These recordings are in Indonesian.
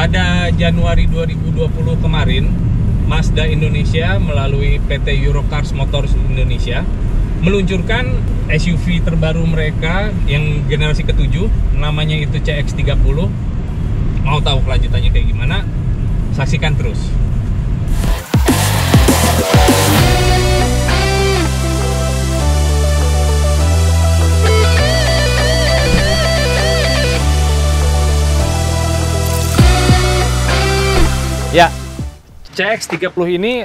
Pada Januari 2020 kemarin, Mazda Indonesia melalui PT Eurocars Motors Indonesia meluncurkan SUV terbaru mereka yang generasi ke-7, namanya itu CX-30. Mau tahu kelanjutannya kayak gimana? Saksikan terus. Ya, CX-30 ini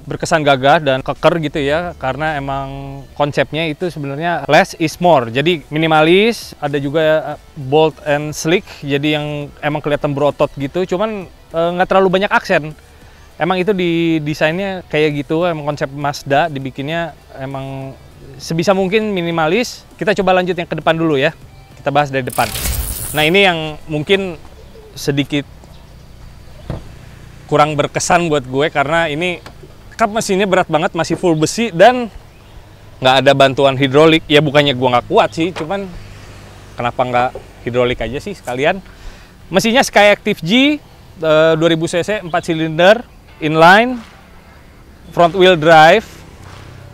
berkesan gagah dan keker gitu ya, karena emang konsepnya itu sebenarnya less is more. Jadi minimalis, ada juga bold and sleek, jadi yang emang kelihatan berotot gitu, cuman nggak terlalu banyak aksen. Emang itu di desainnya kayak gitu, emang konsep Mazda dibikinnya emang sebisa mungkin minimalis. Kita coba lanjut yang ke depan dulu ya, kita bahas dari depan. Nah ini yang mungkin sedikit kurang berkesan buat gue karena ini kap mesinnya berat banget, masih full besi dan nggak ada bantuan hidrolik. Ya bukannya gue nggak kuat sih, cuman kenapa nggak hidrolik aja sih sekalian. Mesinnya Skyactiv G 2000 cc 4 silinder inline front wheel drive.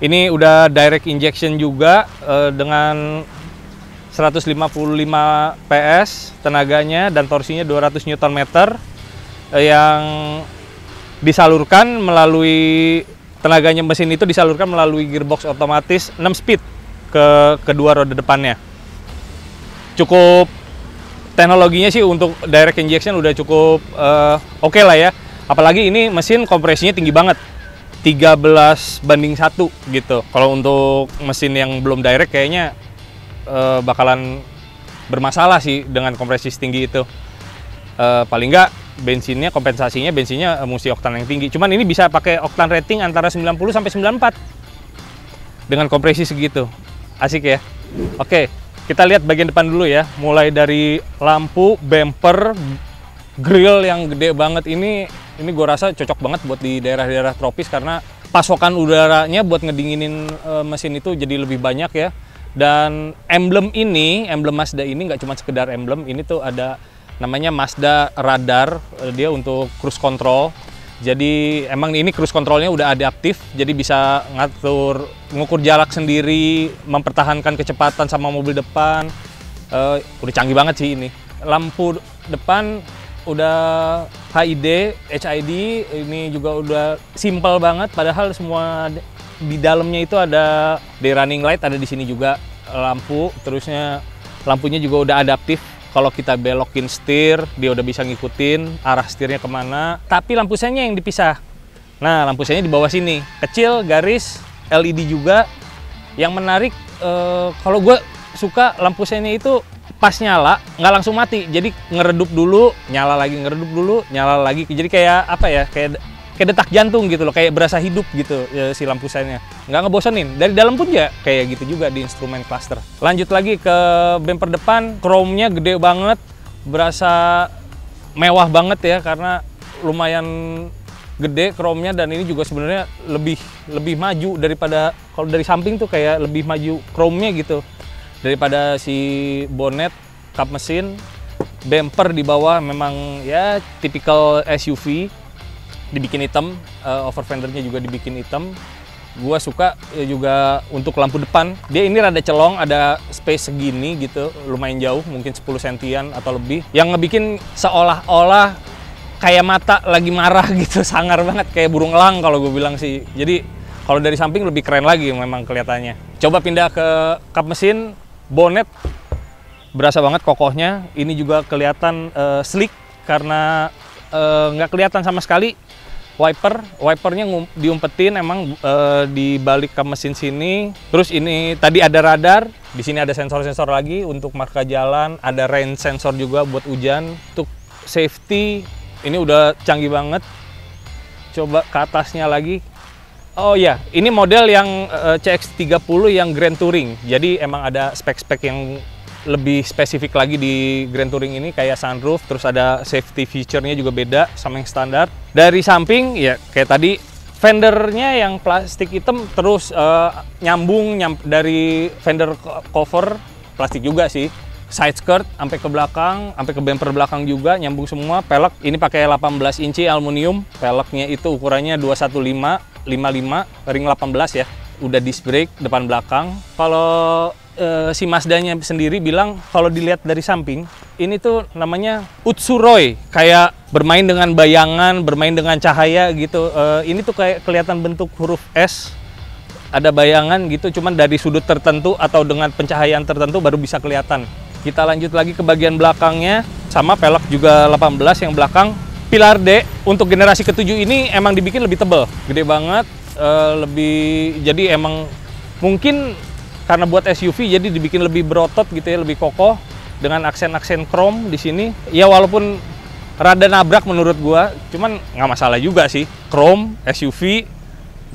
Ini udah direct injection juga dengan 155 PS tenaganya dan torsinya 200 Nm. Yang disalurkan melalui tenaganya mesin itu disalurkan melalui gearbox otomatis 6 speed ke kedua roda depannya. Cukup teknologinya sih untuk direct injection udah cukup oke lah ya. Apalagi ini mesin kompresinya tinggi banget, 13:1 gitu. Kalau untuk mesin yang belum direct kayaknya bakalan bermasalah sih dengan kompresi setinggi itu. Paling nggak bensinnya, kompensasinya bensinnya mesti oktan yang tinggi. Cuman ini bisa pakai oktan rating antara 90 sampai 94 dengan kompresi segitu. Asik ya. Oke, kita lihat bagian depan dulu ya. Mulai dari lampu, bumper, grill yang gede banget ini gue rasa cocok banget buat di daerah-daerah tropis karena pasokan udaranya buat ngedinginin mesin itu jadi lebih banyak ya. Dan emblem Mazda ini nggak cuma sekedar emblem, ini tuh ada namanya Mazda Radar, dia untuk cruise control. Jadi emang ini cruise controlnya udah adaptif, jadi bisa ngukur jarak sendiri, mempertahankan kecepatan sama mobil depan. Udah canggih banget sih ini. Lampu depan udah HID, ini juga udah simple banget. Padahal semua di dalamnya itu ada day running light, ada di sini juga lampu. Terusnya lampunya juga udah adaptif. Kalau kita belokin setir, dia udah bisa ngikutin arah setirnya kemana. Tapi lampu senya yang dipisah. Nah, lampu senya di bawah sini. Kecil, garis, LED juga. Yang menarik, kalau gue suka lampu senya itu pas nyala, nggak langsung mati. Jadi ngeredup dulu, nyala lagi, ngeredup dulu, nyala lagi. Jadi kayak apa ya, kayak detak jantung gitu loh, kayak berasa hidup gitu ya, si lampu senya. Nggak ngebosenin. Dari dalam pun ya kayak gitu juga di instrumen cluster. Lanjut lagi ke bumper depan, chrome-nya gede banget, berasa mewah banget ya karena lumayan gede chrome-nya dan ini juga sebenarnya lebih maju daripada kalau dari samping tuh kayak lebih maju chrome-nya gitu daripada si bonnet, kap mesin. Bumper di bawah memang ya tipikal SUV. Dibikin hitam, over fendernya juga dibikin hitam. Gua suka ya juga untuk lampu depan. Dia ini rada celong, ada space segini gitu, lumayan jauh, mungkin 10 sentian atau lebih. Yang ngebikin seolah-olah kayak mata lagi marah gitu, sangar banget kayak burung elang kalau gue bilang sih. Jadi kalau dari samping lebih keren lagi memang kelihatannya. Coba pindah ke kap mesin, bonnet berasa banget kokohnya. Ini juga kelihatan sleek karena nggak kelihatan sama sekali. Wipernya diumpetin emang di balik kap mesin sini. Terus ini tadi ada radar, di sini ada sensor-sensor lagi untuk marka jalan, ada rain sensor juga buat hujan. Untuk safety ini udah canggih banget. Coba ke atasnya lagi. Oh ya, ini model yang CX-30 yang Grand Touring. Jadi emang ada spek-spek yang lebih spesifik lagi di Grand Touring ini, kayak sunroof, terus ada safety feature-nya juga beda sama yang standar. Dari samping ya kayak tadi, fendernya yang plastik hitam terus nyambung dari fender cover plastik juga sih side skirt sampai ke belakang, sampai ke bumper belakang juga nyambung semua. Pelek ini pakai 18 inci aluminium. Peleknya itu ukurannya 215 55 ring 18 ya. Udah disc brake depan belakang. Kalau si Mazdanya sendiri bilang kalau dilihat dari samping, ini tuh namanya Utsuroy, kayak bermain dengan bayangan, bermain dengan cahaya gitu. Ini tuh kayak kelihatan bentuk huruf S, ada bayangan gitu, cuman dari sudut tertentu atau dengan pencahayaan tertentu baru bisa kelihatan. Kita lanjut lagi ke bagian belakangnya, sama pelek juga 18 yang belakang. Pilar D untuk generasi ke-7 ini emang dibikin lebih tebal, gede banget, jadi emang mungkin karena buat SUV jadi dibikin lebih berotot gitu ya, lebih kokoh dengan aksen-aksen chrome di sini. Ya walaupun rada nabrak menurut gua, cuman nggak masalah juga sih. Chrome, SUV,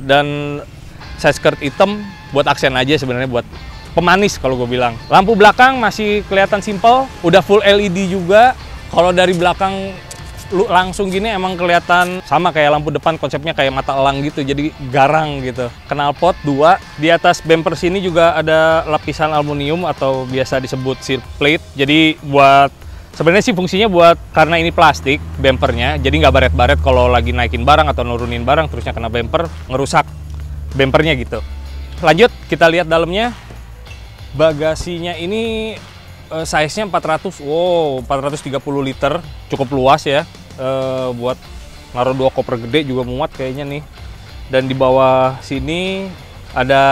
dan side skirt hitam buat aksen aja sebenarnya, buat pemanis kalau gue bilang. Lampu belakang masih kelihatan simple, udah full LED juga. Kalau dari belakang langsung gini emang kelihatan sama kayak lampu depan, konsepnya kayak mata elang gitu, jadi garang gitu. Knalpot 2, di atas bumper sini juga ada lapisan aluminium atau biasa disebut seal plate. Jadi buat sebenarnya sih fungsinya buat, karena ini plastik bumpernya, jadi nggak baret-baret kalau lagi naikin barang atau nurunin barang terusnya kena bumper, ngerusak bumpernya gitu. Lanjut kita lihat dalamnya. Bagasinya ini size-nya 430 liter, cukup luas ya, buat naruh 2 koper gede juga muat kayaknya nih. Dan di bawah sini ada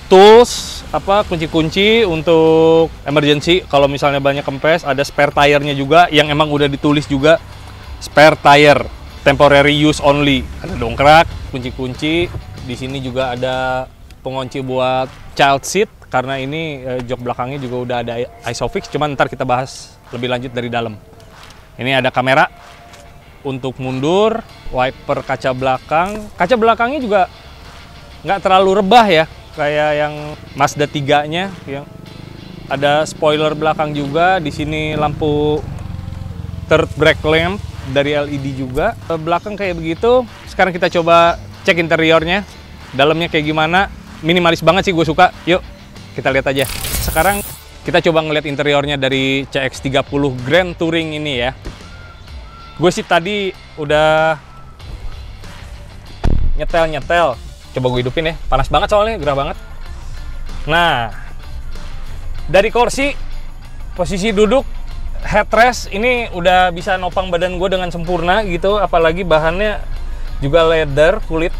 tools, kunci-kunci untuk emergency kalau misalnya banyak kempes. Ada spare tire-nya juga yang emang udah ditulis juga spare tire, temporary use only. Ada dongkrak, kunci-kunci. Di sini juga ada pengunci buat child seat, karena ini jok belakangnya juga udah ada ISOFIX, cuman ntar kita bahas lebih lanjut dari dalam. Ini ada kamera untuk mundur, wiper kaca belakang. Kaca belakangnya juga nggak terlalu rebah ya, kayak yang Mazda 3-nya. Yang ada spoiler belakang juga, di sini lampu third brake lamp dari LED juga. Belakang kayak begitu. Sekarang kita coba cek interiornya, dalamnya kayak gimana. Minimalis banget sih, gue suka. Yuk kita lihat aja. Sekarang kita coba ngeliat interiornya dari CX-30 Grand Touring ini ya. Gue sih tadi udah nyetel. Coba gue hidupin ya. Panas banget soalnya, gerah banget. Nah, dari kursi, posisi duduk, headrest ini udah bisa nopang badan gue dengan sempurna gitu. Apalagi bahannya juga leather, kulit,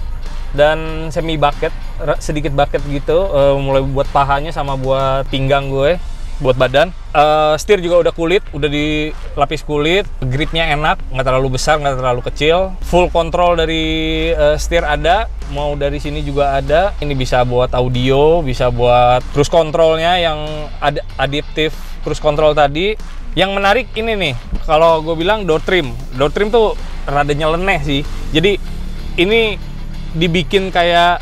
dan semi bucket, sedikit bucket gitu, mulai buat pahanya sama buat pinggang gue, buat badan. Setir juga udah kulit, udah dilapis kulit, gripnya enak, nggak terlalu besar, nggak terlalu kecil. Full control dari setir ada, mau dari sini juga ada. Ini bisa buat audio, bisa buat cruise controlnya yang ada adaptive cruise control tadi. Yang menarik ini nih, kalau gue bilang door trim tuh rada nyeleneh sih. Jadi ini dibikin kayak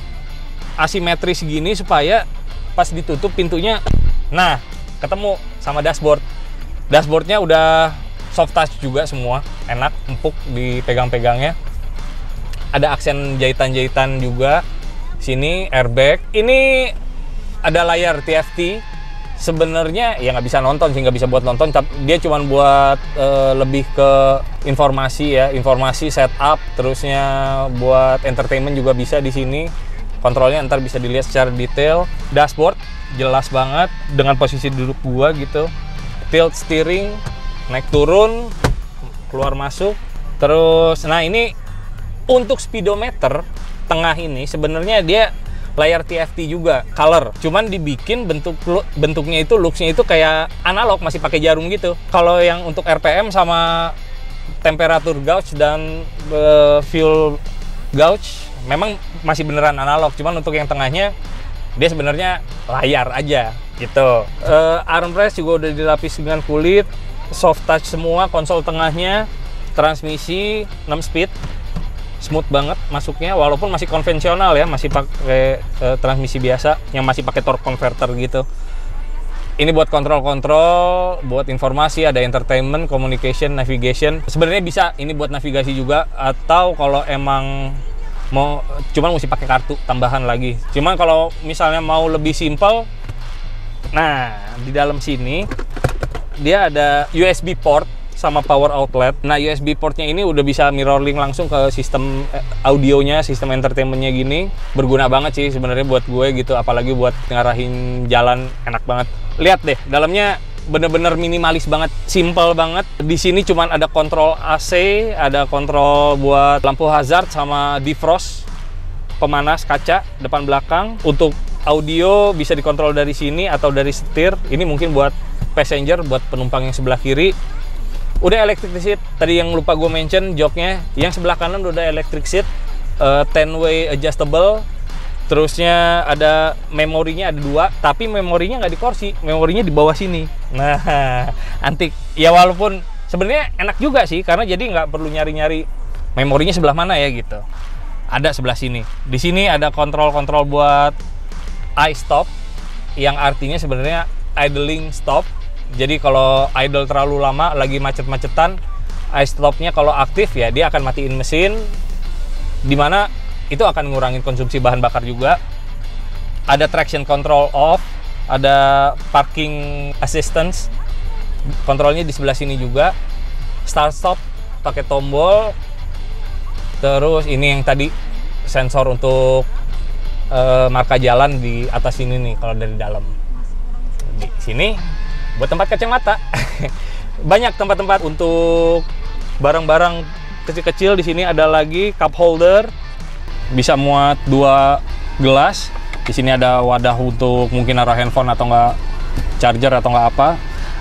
asimetris gini supaya pas ditutup pintunya, nah ketemu sama dashboardnya udah soft touch juga semua, enak, empuk dipegang-pegangnya. Ada aksen jahitan-jahitan juga sini, airbag. Ini ada layar TFT. Sebenarnya ya nggak bisa nonton sih, nggak bisa buat nonton, tapi dia cuma buat lebih ke informasi ya, informasi setup, terusnya buat entertainment juga bisa di sini. Kontrolnya ntar bisa dilihat secara detail. Dashboard jelas banget dengan posisi duduk gua gitu. Tilt steering, naik turun, keluar masuk. Terus, nah ini untuk speedometer tengah ini sebenarnya dia layar TFT juga, color. Cuman dibikin bentuknya itu, looks-nya itu kayak analog, masih pakai jarum gitu. Kalau yang untuk RPM sama temperatur gauge dan fuel gauge memang masih beneran analog. Cuman untuk yang tengahnya dia sebenarnya layar aja gitu. Armrest juga udah dilapis dengan kulit, soft touch semua, konsol tengahnya, transmisi 6 speed. Smooth banget masuknya, walaupun masih konvensional ya, masih pakai transmisi biasa yang masih pakai torque converter gitu. Ini buat kontrol-kontrol, buat informasi, ada entertainment, communication, navigation. Sebenarnya bisa ini buat navigasi juga, atau kalau emang mau cuman mesti pakai kartu tambahan lagi. Cuman kalau misalnya mau lebih simple, nah di dalam sini dia ada USB port sama power outlet. Nah, USB portnya ini udah bisa mirroring langsung ke sistem audionya, sistem entertainmentnya gini. Berguna banget sih sebenarnya buat gue gitu, apalagi buat ngarahin jalan, enak banget. Lihat deh, dalamnya bener-bener minimalis banget, simple banget. Di sini cuman ada kontrol AC, ada kontrol buat lampu hazard sama defrost, pemanas kaca depan belakang. Untuk audio bisa dikontrol dari sini atau dari setir. Ini mungkin buat passenger, buat penumpang yang sebelah kiri. Udah electric seat, tadi yang lupa gue mention joknya. Yang sebelah kanan udah electric seat, 10-way adjustable. Terusnya ada memorinya, ada 2, tapi memorinya nggak di kursi, memorinya di bawah sini. Nah, antik. Ya walaupun sebenarnya enak juga sih, karena jadi nggak perlu nyari-nyari memorinya sebelah mana ya gitu. Ada sebelah sini. Di sini ada kontrol-kontrol buat eye stop, yang artinya sebenarnya idling stop. Jadi kalau idle terlalu lama, lagi macet-macetan, eye stopnya kalau aktif ya dia akan matiin mesin, dimana itu akan ngurangin konsumsi bahan bakar juga. Ada traction control off, ada parking assistance, kontrolnya di sebelah sini juga. Start stop pakai tombol. Terus ini yang tadi sensor untuk marka jalan di atas sini nih kalau dari dalam. Di sini buat tempat kacamata. Banyak tempat-tempat untuk barang-barang kecil-kecil. Di sini ada lagi cup holder, bisa muat 2 gelas. Di sini ada wadah untuk mungkin naruh handphone atau enggak charger atau enggak apa.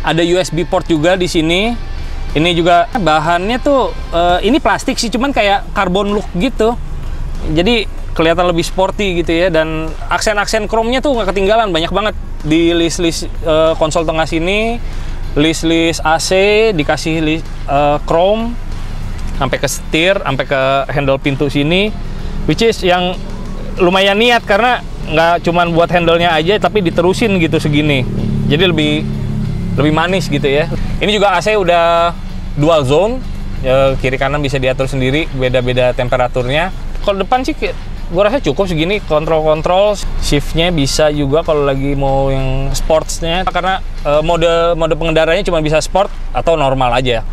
Ada USB port juga di sini. Ini juga bahannya tuh ini plastik sih, cuman kayak carbon look gitu. Jadi kelihatan lebih sporty gitu ya, dan aksen-aksen chrome-nya tuh nggak ketinggalan, banyak banget di list-list konsol tengah sini, list-list AC dikasih chrome sampai ke setir, sampai ke handle pintu sini, which is yang lumayan niat karena nggak cuman buat handle-nya aja tapi diterusin gitu segini, jadi lebih manis gitu ya. Ini juga AC udah dual zone, kiri kanan bisa diatur sendiri, beda-beda temperaturnya. Kalau depan sih gue rasa cukup segini. Kontrol shiftnya bisa juga kalau lagi mau yang sportsnya, karena mode pengendaranya cuma bisa sport atau normal aja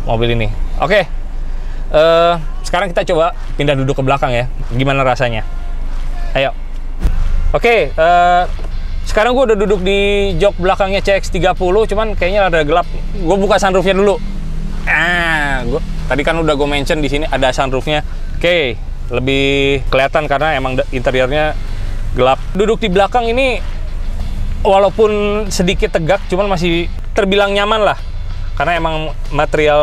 mobil ini. Oke, sekarang kita coba pindah duduk ke belakang ya, gimana rasanya. Ayo. Oke, sekarang gue udah duduk di jok belakangnya CX-30, cuman kayaknya rada gelap. Gue buka sunroofnya dulu. Tadi kan udah gue mention di sini ada sunroofnya. Oke, lebih kelihatan karena emang interiornya gelap. Duduk di belakang ini walaupun sedikit tegak, cuman masih terbilang nyaman lah, karena emang material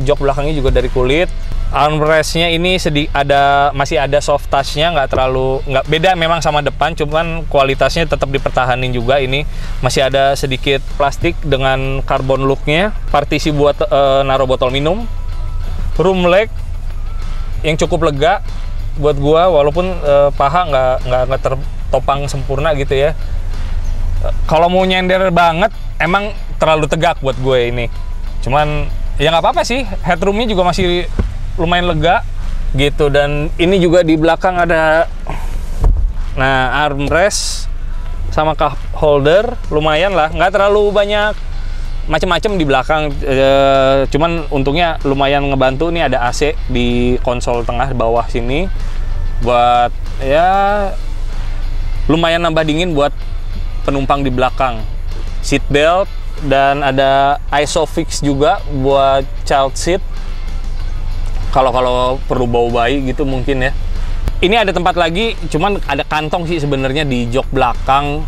jok belakangnya juga dari kulit. Armrestnya ini masih ada soft touch-nya, nggak beda memang sama depan, cuman kualitasnya tetap dipertahanin juga. Ini masih ada sedikit plastik dengan carbon look-nya. Partisi buat naruh botol minum. Room leg yang cukup lega buat gua, walaupun paha nggak tertopang sempurna gitu ya. Kalau mau nyender banget emang terlalu tegak buat gue ini. Cuman ya nggak apa-apa sih, headroomnya juga masih lumayan lega gitu. Dan ini juga di belakang ada armrest sama cup holder, lumayan lah, nggak terlalu banyak macam-macam di belakang, cuman untungnya lumayan ngebantu. Nih ada AC di konsol tengah bawah sini buat ya lumayan nambah dingin buat penumpang di belakang. Seat belt, dan ada ISOFIX juga buat child seat kalau perlu bawa bayi gitu mungkin ya. Ini ada tempat lagi, cuman ada kantong sih sebenarnya di jok belakang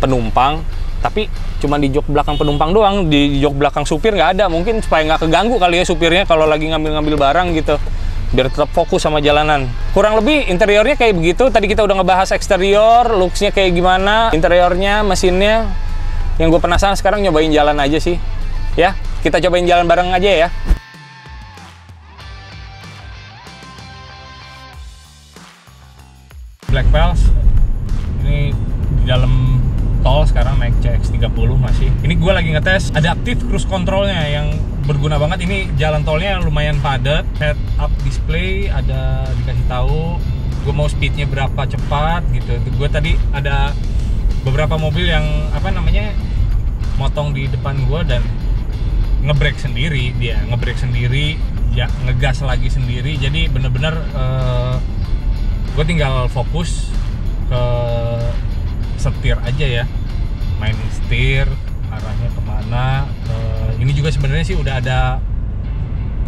penumpang, tapi cuma di jok belakang penumpang doang. Di jok belakang supir nggak ada, mungkin supaya nggak keganggu kali ya supirnya kalau lagi ngambil barang gitu, biar tetap fokus sama jalanan. Kurang lebih interiornya kayak begitu. Tadi kita udah ngebahas eksterior, looks-nya kayak gimana, interiornya, mesinnya. Yang gue penasaran sekarang nyobain jalan aja sih ya. Kita cobain jalan bareng aja ya. Black Pals ini di dalam tol sekarang, naik CX-30 masih. Ini gue lagi ngetes adaptive cruise controlnya yang berguna banget. Ini jalan tolnya lumayan padat. Head up display ada dikasih tahu gue mau speednya berapa cepat gitu. Gue tadi ada beberapa mobil yang motong di depan gue dan ngebrake sendiri, dia ngebrake sendiri, ya ngegas lagi sendiri. Jadi bener-bener gue tinggal fokus ke setir aja ya, main setir arahnya kemana. Ini juga sebenarnya sih udah ada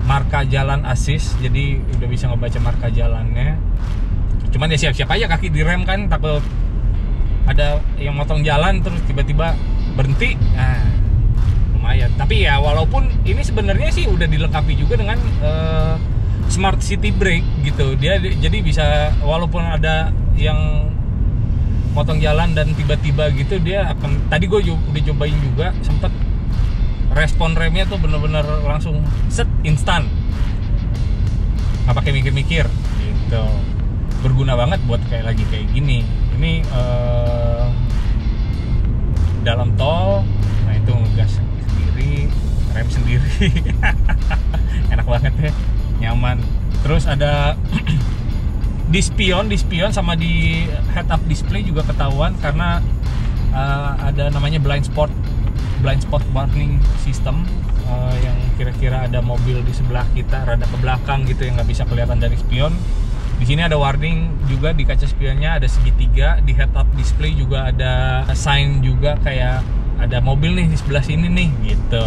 marka jalan assist, jadi udah bisa ngebaca marka jalannya. Cuman ya siap-siap aja kaki direm kan, takut ada yang motong jalan terus tiba-tiba berhenti. Nah, lumayan. Tapi ya walaupun ini sebenarnya sih udah dilengkapi juga dengan smart city brake gitu. Dia jadi bisa, walaupun ada yang motong jalan dan tiba-tiba gitu, dia akan, tadi gue udah cobain juga, sempet respon remnya tuh bener-bener langsung set, instan, nggak pakai mikir-mikir gitu. Berguna banget buat kayak gini. Ini dalam tol, nah itu ngegas sendiri, rem sendiri. Enak banget ya, nyaman. Terus ada di spion sama di head up display juga ketahuan, karena ada namanya blind spot warning system, yang kira-kira ada mobil di sebelah kita rada ke belakang gitu yang nggak bisa kelihatan dari spion. Di sini ada warning juga di kaca spionnya, ada segitiga. Di head up display juga ada sign juga, kayak ada mobil nih di sebelah sini nih gitu.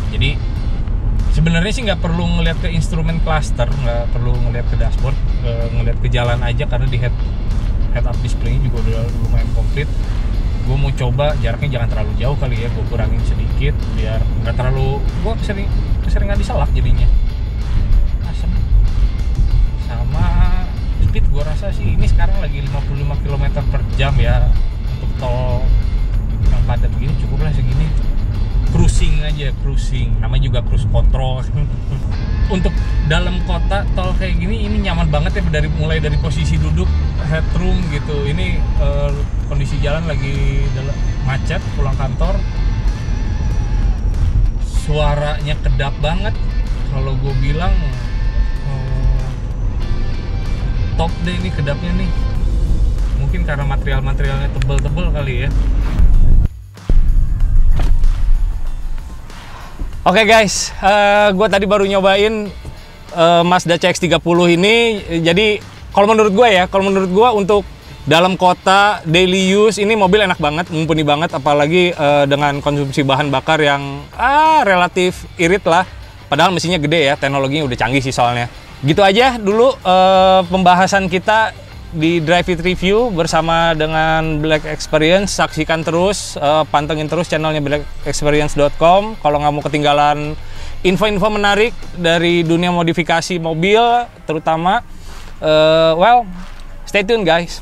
Jadi sebenarnya sih nggak perlu ngelihat ke instrumen cluster, nggak perlu ngelihat ke dashboard, ngelihat ke jalan aja, karena di head up display juga udah lumayan komplit. Gue mau coba jaraknya jangan terlalu jauh kali ya, gue kurangin sedikit biar nggak terlalu, gue keseringan diselak jadinya. Asem. Sama speed gue rasa sih ini sekarang lagi 55 km per jam ya, untuk tol yang padat gini cukup lah segini. Cruising aja, namanya juga cruise control. Untuk dalam kota tol kayak gini, ini nyaman banget ya, mulai dari posisi duduk, headroom gitu. Ini kondisi jalan lagi macet pulang kantor, suaranya kedap banget. Kalau gue bilang top deh ini kedapnya nih. Mungkin karena materialnya tebel-tebel kali ya. Oke guys, gue tadi baru nyobain Mazda CX-30 ini. Jadi kalau menurut gue untuk dalam kota daily use ini mobil enak banget, mumpuni banget, apalagi dengan konsumsi bahan bakar yang relatif irit lah. Padahal mesinnya gede ya, teknologinya udah canggih sih soalnya. Gitu aja dulu pembahasan kita di Drive It Review bersama dengan Black Experience. Saksikan terus, pantengin terus channelnya blackexperience.com kalau nggak mau ketinggalan info-info menarik dari dunia modifikasi mobil terutama. Stay tune guys.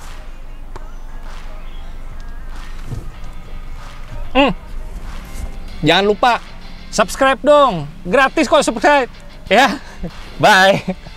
Jangan lupa subscribe dong, gratis kok subscribe ya. Bye.